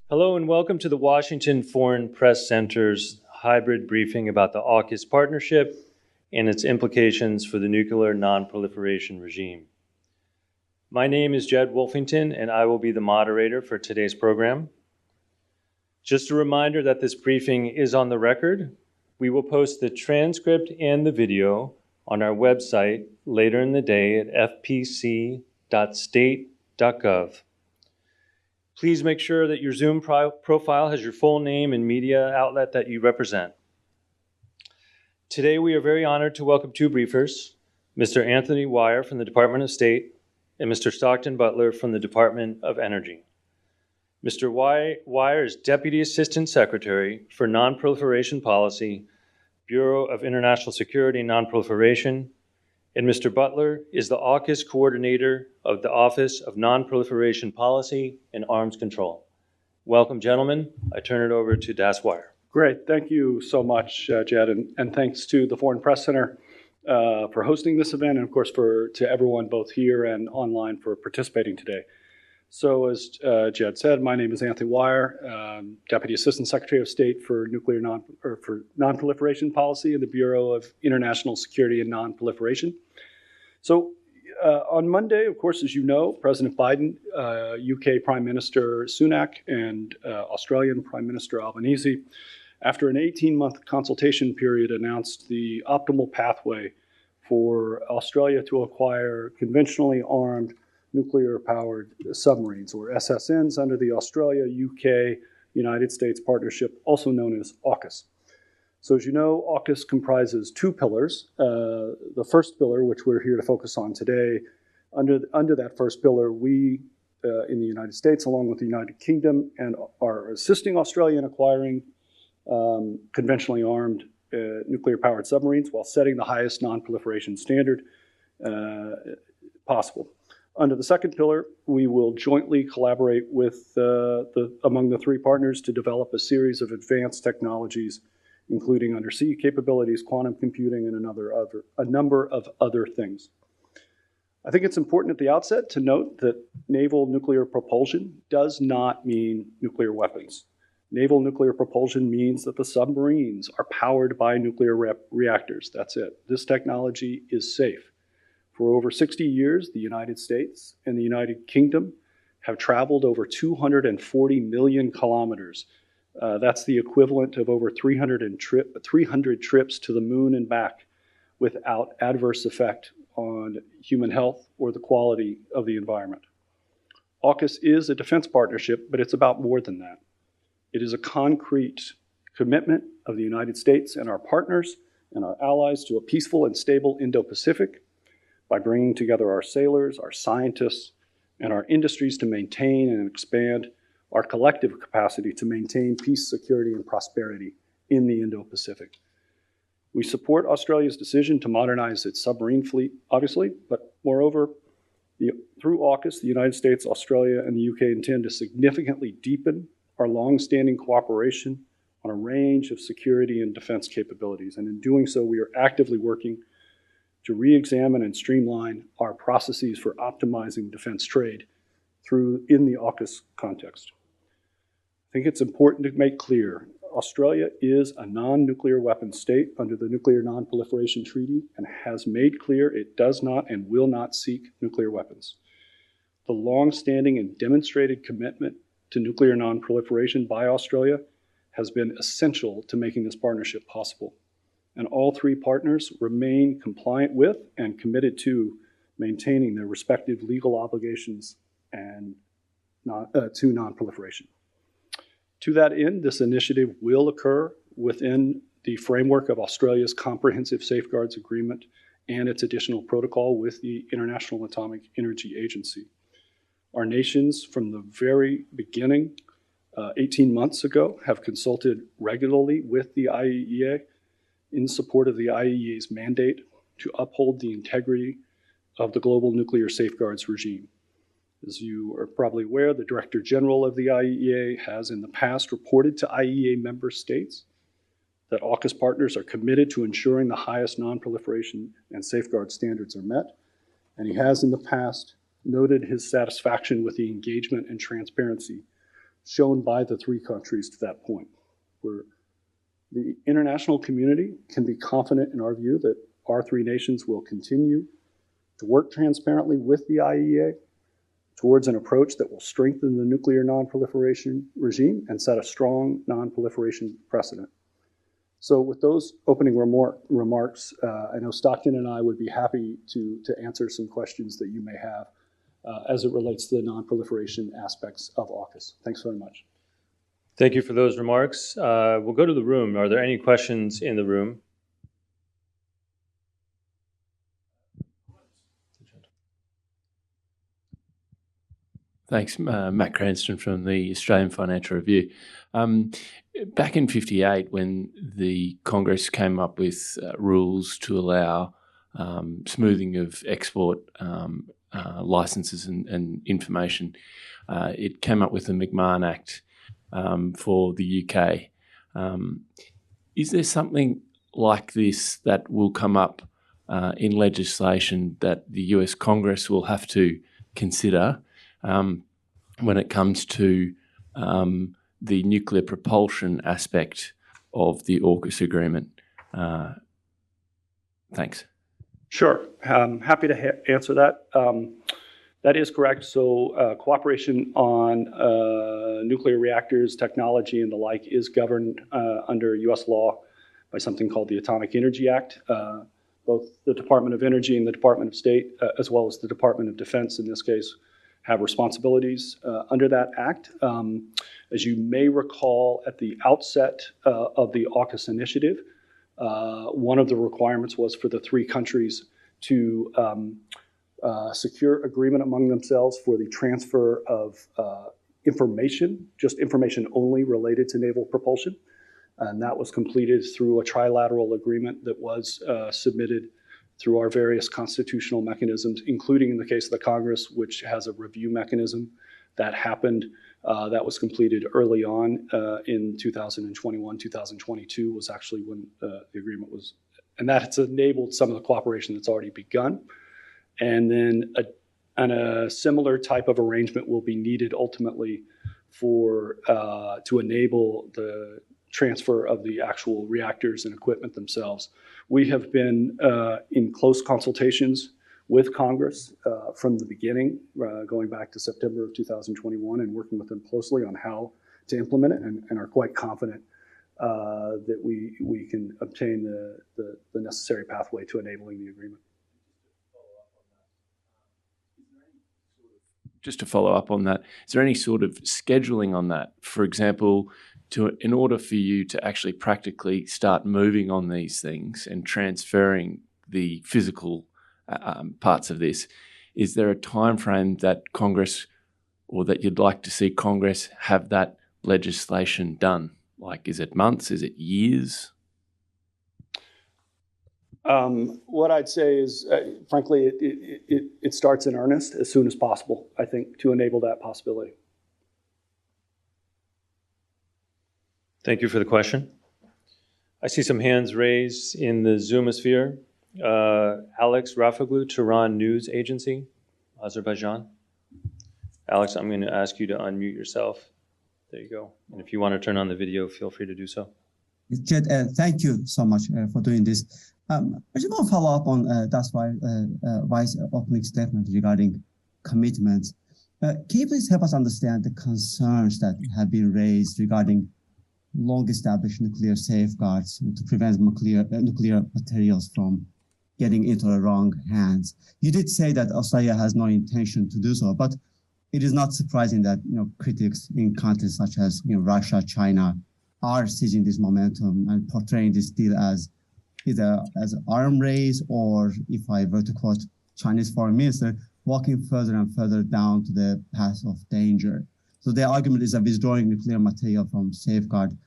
Hello and welcome to the Washington Foreign Press Center's hybrid briefing about the AUKUS partnership and its implications for the nuclear non-proliferation regime. My name is Jed Wolfington and I will be the moderator for today's program. Just a reminder that this briefing is on the record. We will post the transcript and the video on our website later in the day at fpc.state.gov. Please make sure that your Zoom profile has your full name and media outlet that you represent. Today, we are very honored to welcome two briefers, Mr. Anthony Weyer from the Department of State and Mr. Stockton Butler from the Department of Energy. Mr. Weyer is Deputy Assistant Secretary for Non-Proliferation Policy, Bureau of International Security and Non-Proliferation, and Mr. Butler is the AUKUS Coordinator of the Office of Non-Proliferation Policy and Arms Control. Welcome, gentlemen. I turn it over to Das Weyer. Great. Thank you so much, Jed, and thanks to the Foreign Press Center for hosting this event, and of course to everyone both here and online for participating today. So as Jed said, my name is Anthony Weyer, Deputy Assistant Secretary of State for Non-Proliferation Policy in the Bureau of International Security and Non-Proliferation. So on Monday, of course, as you know, President Biden, UK Prime Minister Sunak, and Australian Prime Minister Albanese, after an 18-month consultation period, announced the optimal pathway for Australia to acquire conventionally armed nuclear-powered submarines, or SSNs, under the Australia-UK-United States partnership, also known as AUKUS. So as you know, AUKUS comprises two pillars. The first pillar, which we're here to focus on today, under that first pillar, we in the United States, along with the United Kingdom, and are assisting Australia in acquiring conventionally armed nuclear-powered submarines while setting the highest non-proliferation standard possible. Under the second pillar, we will jointly collaborate with among the three partners to develop a series of advanced technologies, including undersea capabilities, quantum computing, and a number of other things. I think it's important at the outset to note that naval nuclear propulsion does not mean nuclear weapons. Naval nuclear propulsion means that the submarines are powered by nuclear reactors. That's it. This technology is safe. For over 60 years, the United States and the United Kingdom have traveled over 240 million kilometers. That's the equivalent of over 300 trips to the moon and back without adverse effect on human health or the quality of the environment. AUKUS is a defense partnership, but it's about more than that. It is a concrete commitment of the United States and our partners and our allies to a peaceful and stable Indo-Pacific, by bringing together our sailors, our scientists, and our industries to maintain and expand our collective capacity to maintain peace, security, and prosperity in the Indo-Pacific. We support Australia's decision to modernize its submarine fleet, obviously, but moreover, through AUKUS, the United States, Australia, and the UK intend to significantly deepen our long-standing cooperation on a range of security and defense capabilities. And in doing so, we are actively working to re-examine and streamline our processes for optimizing defense trade in the AUKUS context. I think it's important to make clear, Australia is a non-nuclear weapons state under the Nuclear Non-Proliferation Treaty and has made clear it does not and will not seek nuclear weapons. The long-standing and demonstrated commitment to nuclear non-proliferation by Australia has been essential to making this partnership possible. And all three partners remain compliant with and committed to maintaining their respective legal obligations and to non-proliferation. To that end, this initiative will occur within the framework of Australia's Comprehensive Safeguards Agreement and its additional protocol with the International Atomic Energy Agency. Our nations, from the very beginning, 18 months ago, have consulted regularly with the IAEA in support of the IAEA's mandate to uphold the integrity of the global nuclear safeguards regime. As you are probably aware, the Director General of the IAEA has in the past reported to IAEA member states that AUKUS partners are committed to ensuring the highest non-proliferation and safeguard standards are met, and he has in the past noted his satisfaction with the engagement and transparency shown by the three countries to that point. Where the international community can be confident in our view that our three nations will continue to work transparently with the IAEA towards an approach that will strengthen the nuclear non-proliferation regime and set a strong non-proliferation precedent. So with those opening remarks, I know Stockton and I would be happy to answer some questions that you may have as it relates to the non-proliferation aspects of AUKUS. Thanks very much. Thank you for those remarks. We'll go to the room. Are there any questions in the room? Thanks, Matt Cranston from the Australian Financial Review. Back in '58, when the Congress came up with rules to allow smoothing of export licenses and information, it came up with the McMahon Act for the UK. Is there something like this that will come up in legislation that the US Congress will have to consider when it comes to the nuclear propulsion aspect of the AUKUS agreement? Thanks. Sure. Happy to answer that. That is correct. So cooperation on nuclear reactors, technology, and the like is governed under U.S. law by something called the Atomic Energy Act. Both the Department of Energy and the Department of State, as well as the Department of Defense in this case, have responsibilities under that act. As you may recall, at the outset of the AUKUS initiative, one of the requirements was for the three countries to secure agreement among themselves for the transfer of information, just information only related to naval propulsion. And that was completed through a trilateral agreement that was submitted through our various constitutional mechanisms, including in the case of the Congress, which has a review mechanism. That happened. That was completed early on in 2021, 2022 was actually when the agreement was, and that's enabled some of the cooperation that's already begun. And then a similar type of arrangement will be needed ultimately for to enable the transfer of the actual reactors and equipment themselves. We have been in close consultations with Congress from the beginning, going back to September of 2021, and working with them closely on how to implement it, and are quite confident that we can obtain the necessary pathway to enabling the agreement. Just to follow up on that, is there any sort of scheduling on that? For example, in order for you to actually practically start moving on these things and transferring the physical parts of this, is there a time frame that Congress, or that you'd like to see Congress have that legislation done? Like, is it months? Is it years? What I'd say is, frankly, it starts in earnest as soon as possible, I think, to enable that possibility. Thank you for the question. I see some hands raised in the Zoomosphere. Alex Rafaglu, Tehran News Agency, Azerbaijan. Alex, I'm going to ask you to unmute yourself. There you go. And if you want to turn on the video, feel free to do so. Jed, thank you so much for doing this. I just want to follow up on that's why Vice opening statement regarding commitments. Can you please help us understand the concerns that have been raised regarding long-established nuclear safeguards to prevent nuclear materials from getting into the wrong hands? You did say that Australia has no intention to do so, but it is not surprising that critics in countries such as Russia, China are seizing this momentum and portraying this deal as either as an arm race, or, if I were to quote Chinese foreign minister, walking further and further down to the path of danger. So the argument is that withdrawing nuclear material from safeguard,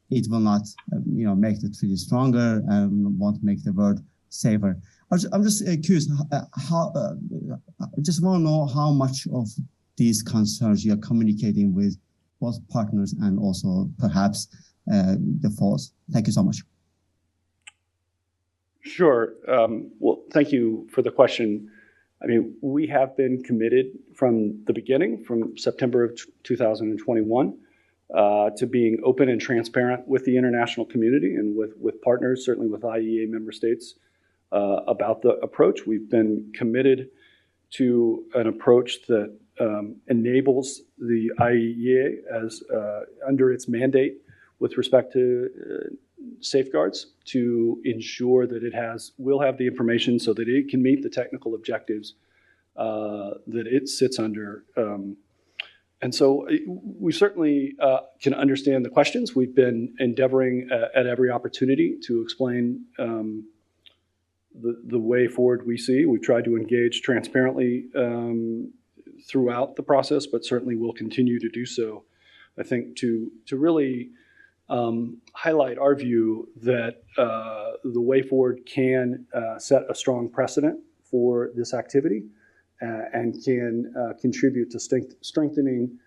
it will not, make the treaty stronger and won't make the world safer. I'm just curious, I just want to know how much of these concerns you're communicating with both partners and also perhaps the foes. Thank you so much. Sure. Well, thank you for the question. I mean, we have been committed from the beginning, from September of 2021, to being open and transparent with the international community and with partners, certainly with IAEA member states, about the approach. We've been committed to an approach that enables the IAEA as under its mandate with respect to safeguards to ensure that will have the information so that it can meet the technical objectives that it sits under. And so we certainly can understand the questions. We've been endeavoring at every opportunity to explain the way forward we see. We've tried to engage transparently throughout the process, but certainly will continue to do so, I think, to really highlight our view that the way forward can set a strong precedent for this activity and can contribute to strengthening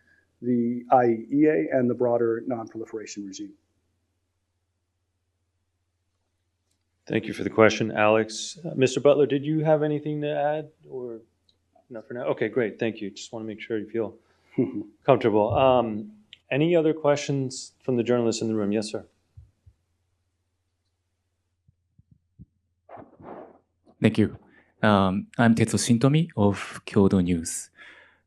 the IAEA and the broader non-proliferation regime. Thank you for the question, Alex. Mr. Butler, did you have anything to add or not for now? Okay, great. Thank you. Just want to make sure you feel comfortable. Any other questions from the journalists in the room? Yes, sir. Thank you. I'm Tetsu Shintomi of Kyodo News.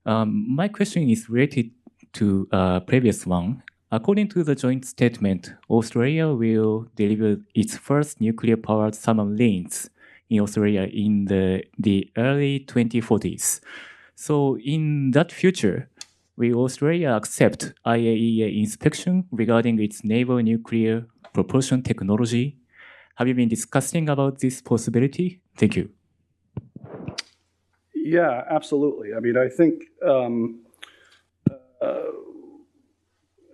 My question is related to previous one. According to the joint statement, Australia will deliver its first nuclear-powered submarines in Australia in the early 2040s. So in that future, will Australia accept IAEA inspection regarding its naval nuclear propulsion technology? Have you been discussing about this possibility? Thank you. Yeah, absolutely. I mean, I think,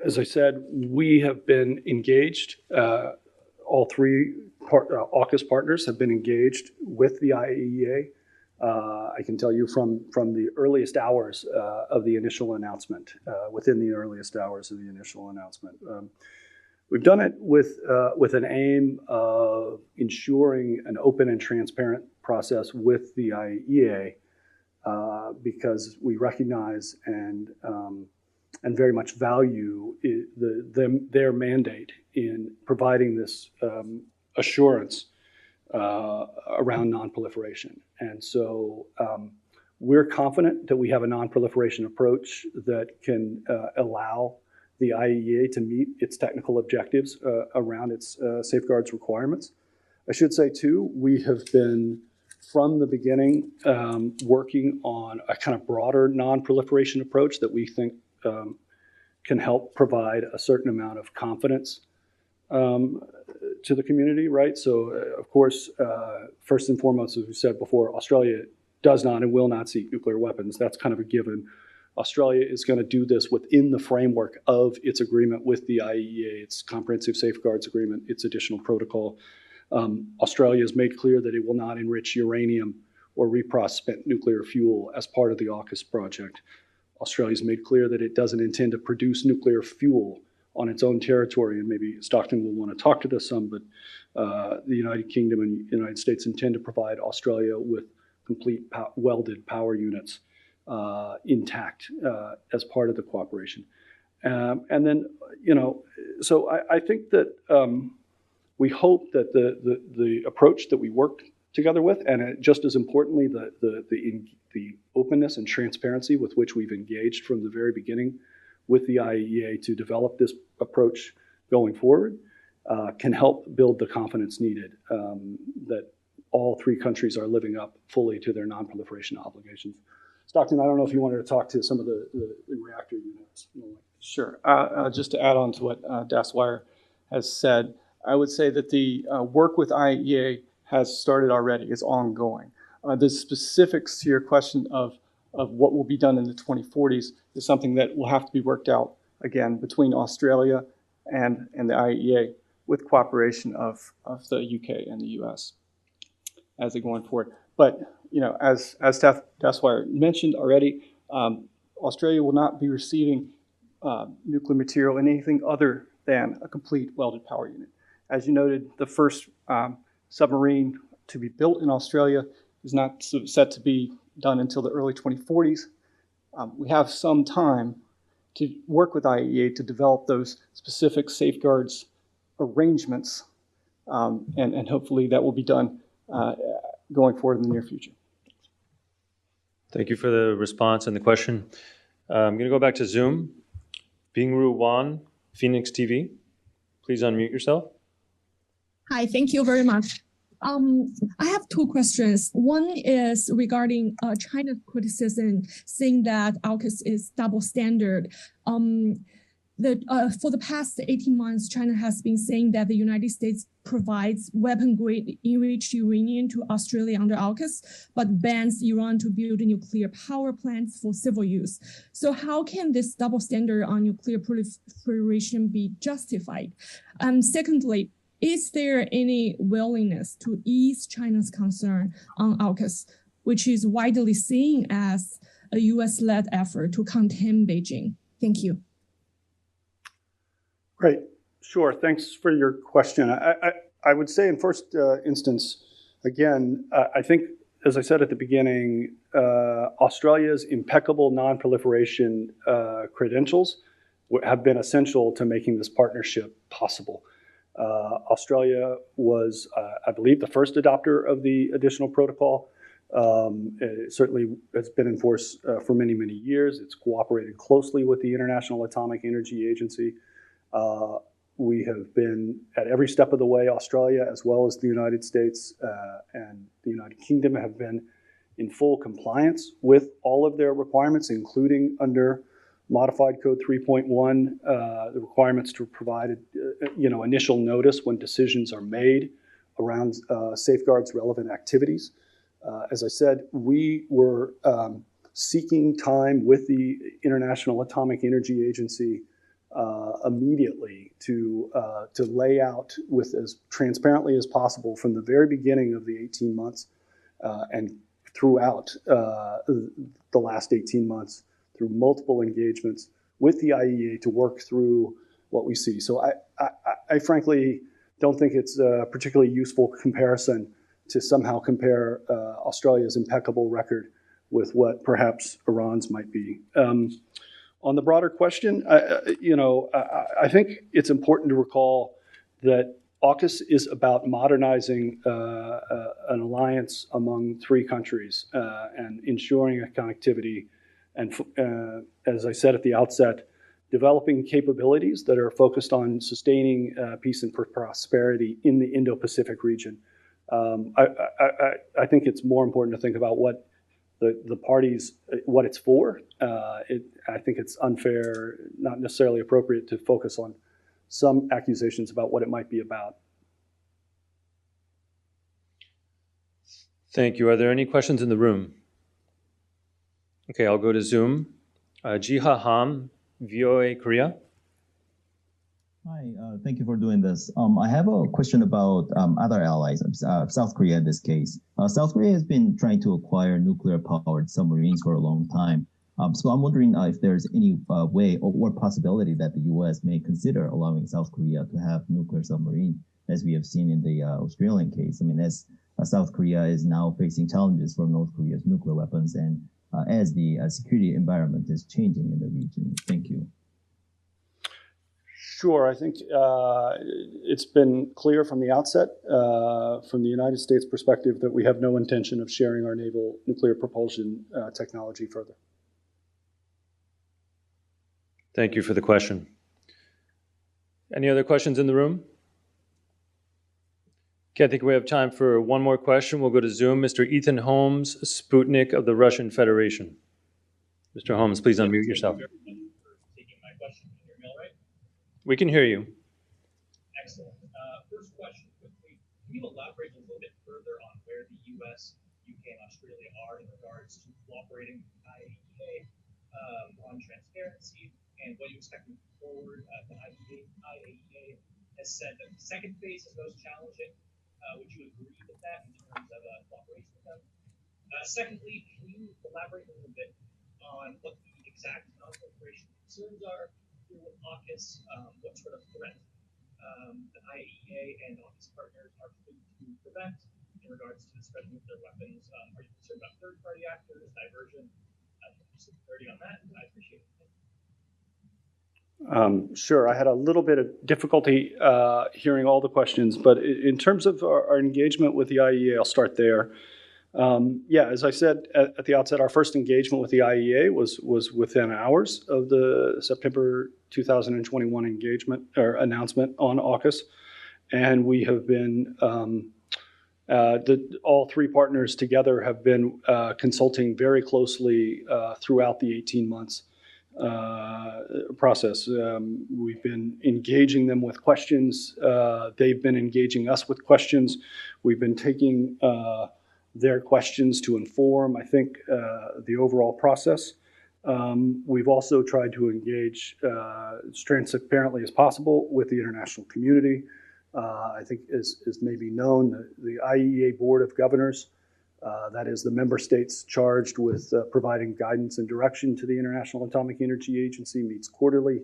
as I said, we have been engaged. All three AUKUS partners have been engaged with the IAEA. I can tell you from the earliest hours of the initial announcement, within the earliest hours of the initial announcement. We've done it with an aim of ensuring an open and transparent process with the IAEA because we recognize and very much value their mandate in providing this assurance around non-proliferation. And so we're confident that we have a non-proliferation approach that can allow the IAEA to meet its technical objectives around its safeguards requirements. I should say, too, we have been, from the beginning, working on a kind of broader non-proliferation approach that we think can help provide a certain amount of confidence to the community, right? So, of course, first and foremost, as we said before, Australia does not and will not seek nuclear weapons. That's kind of a given. Australia is going to do this within the framework of its agreement with the IAEA, its Comprehensive Safeguards Agreement, its additional protocol. Australia has made clear that it will not enrich uranium or reprocess spent nuclear fuel as part of the AUKUS project. Australia has made clear that it doesn't intend to produce nuclear fuel on its own territory, and maybe Stockton will want to talk to this some, but the United Kingdom and the United States intend to provide Australia with complete welded power units intact as part of the cooperation. And then, so I think that we hope that the approach that we work together with, and just as importantly, the openness and transparency with which we've engaged from the very beginning with the IAEA to develop this approach going forward, can help build the confidence needed that all three countries are living up fully to their non-proliferation obligations. Stockton, I don't know if you wanted to talk to some of the reactor units. Sure. Just to add on to what Das Wire has said, I would say that the work with IAEA has started already, is ongoing. The specifics to your question of what will be done in the 2040s is something that will have to be worked out, again, between Australia and the IAEA with cooperation of the UK and the US as they're going forward. But, as Das Wire mentioned already, Australia will not be receiving nuclear material in anything other than a complete welded power unit. As you noted, the first submarine to be built in Australia is not set to be done until the early 2040s. We have some time to work with IAEA to develop those specific safeguards arrangements, and hopefully that will be done going forward in the near future. Thank you for the response and the question. I'm going to go back to Zoom. Bingru Wan, Phoenix TV. Please unmute yourself. Hi, thank you very much. I have two questions. One is regarding China's criticism, saying that AUKUS is double standard. For the past 18 months, China has been saying that the United States provides weapon-grade enriched uranium to Australia under AUKUS, but bans Iran to build nuclear power plants for civil use. So how can this double standard on nuclear proliferation be justified? Secondly, is there any willingness to ease China's concern on AUKUS, which is widely seen as a US-led effort to contain Beijing? Thank you. Great. Sure. Thanks for your question. I would say in first instance, again, I think, as I said at the beginning, Australia's impeccable non-proliferation credentials have been essential to making this partnership possible. Australia was, I believe, the first adopter of the additional protocol. It certainly has been in force for many, many years. It's cooperated closely with the International Atomic Energy Agency. We have been at every step of the way, Australia, as well as the United States and the United Kingdom, have been in full compliance with all of their requirements, including under Modified Code 3.1, the requirements to provide initial notice when decisions are made around safeguards relevant activities. As I said, we were seeking time with the International Atomic Energy Agency immediately to lay out with as transparently as possible from the very beginning of the 18 months and throughout the last 18 months through multiple engagements with the IAEA to work through what we see. So I frankly don't think it's a particularly useful comparison to somehow compare Australia's impeccable record with what perhaps Iran's might be. On the broader question, I think it's important to recall that AUKUS is about modernizing an alliance among three countries and ensuring a connectivity. And as I said at the outset, developing capabilities that are focused on sustaining peace and prosperity in the Indo-Pacific region. I think it's more important to think about what the parties, what it's for. I think it's unfair, not necessarily appropriate to focus on some accusations about what it might be about. Thank you. Are there any questions in the room? Okay, I'll go to Zoom. Jiha Ham, VOA Korea. Hi, thank you for doing this. I have a question about other allies, South Korea in this case. South Korea has been trying to acquire nuclear-powered submarines for a long time. So I'm wondering if there's any way or possibility that the U.S. may consider allowing South Korea to have nuclear submarine, as we have seen in the Australian case. I mean, as South Korea is now facing challenges from North Korea's nuclear weapons and as the security environment is changing in the region. Thank you. Sure. I think it's been clear from the outset, from the United States perspective, that we have no intention of sharing our naval nuclear propulsion technology further. Thank you for the question. Any other questions in the room? Okay, I think we have time for one more question. We'll go to Zoom. Mr. Ethan Holmes, Sputnik of the Russian Federation. Mr. Holmes, please unmute yourself. We can hear you. Excellent. First question quickly. Can you elaborate a little bit further on where the US, UK, and Australia are in regards to cooperating with IAEA on transparency and what you expect moving forward? The IAEA has said that the second phase is most challenging. Would you agree with that in terms of cooperation with them? Secondly, can you elaborate a little bit on what the exact non-proliferation concerns are here with AUKUS? What sort of threat the IAEA and AUKUS partners are looking to prevent in regards to the spread of nuclear weapons? Are you concerned about third-party actors, diversion? Some clarity on that, I appreciate it. Sure. I had a little bit of difficulty hearing all the questions, but in terms of our engagement with the IEA, I'll start there. Yeah, as I said at the outset, our first engagement with the IEA was within hours of the September 2021 engagement or announcement on AUKUS, and we have been all three partners together have been consulting very closely throughout the 18 months process. We've been engaging them with questions. They've been engaging us with questions. We've been taking their questions to inform, I think, the overall process. We've also tried to engage as transparently as possible with the international community. I think as may be known, the IEA Board of Governors, that is the member states charged with providing guidance and direction to the International Atomic Energy Agency, meets quarterly.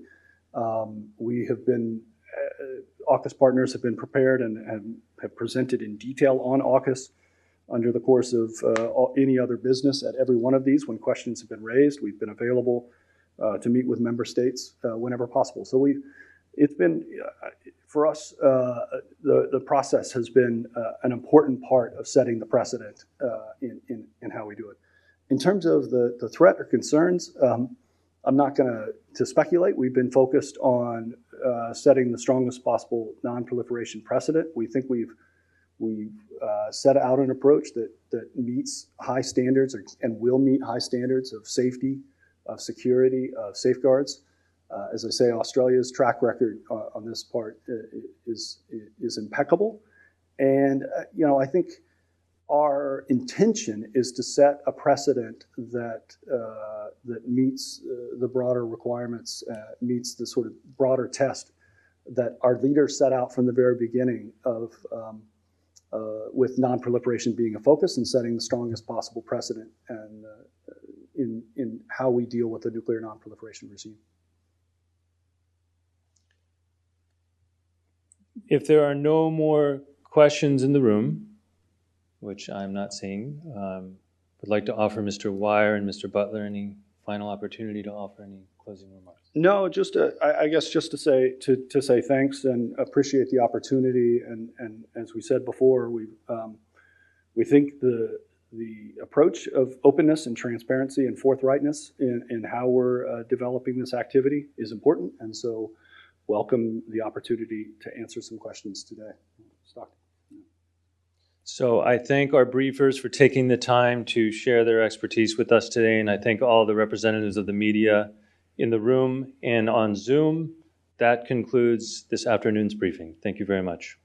We have been, AUKUS partners have been prepared and have presented in detail on AUKUS under the course of any other business at every one of these. When questions have been raised, we've been available to meet with member states whenever possible. So it's been, for us, the process has been an important part of setting the precedent in how we do it. In terms of the threat or concerns, I'm not going to speculate. We've been focused on setting the strongest possible non-proliferation precedent. We think we've set out an approach that meets high standards and will meet high standards of safety, of security, of safeguards. As I say, Australia's track record on this part is impeccable. And, I think our intention is to set a precedent that meets the broader requirements, meets the sort of broader test that our leaders set out from the very beginning of with non-proliferation being a focus and setting the strongest possible precedent and in how we deal with the nuclear non-proliferation regime. If there are no more questions in the room, which I'm not seeing, I'd like to offer Mr. Wire and Mr. Butler any final opportunity to offer any closing remarks. No, just I guess just to say thanks and appreciate the opportunity. And as we said before, we think the approach of openness and transparency and forthrightness in how we're developing this activity is important. And so welcome the opportunity to answer some questions today. Stockton. So I thank our briefers for taking the time to share their expertise with us today, and I thank all the representatives of the media in the room and on Zoom. That concludes this afternoon's briefing. Thank you very much.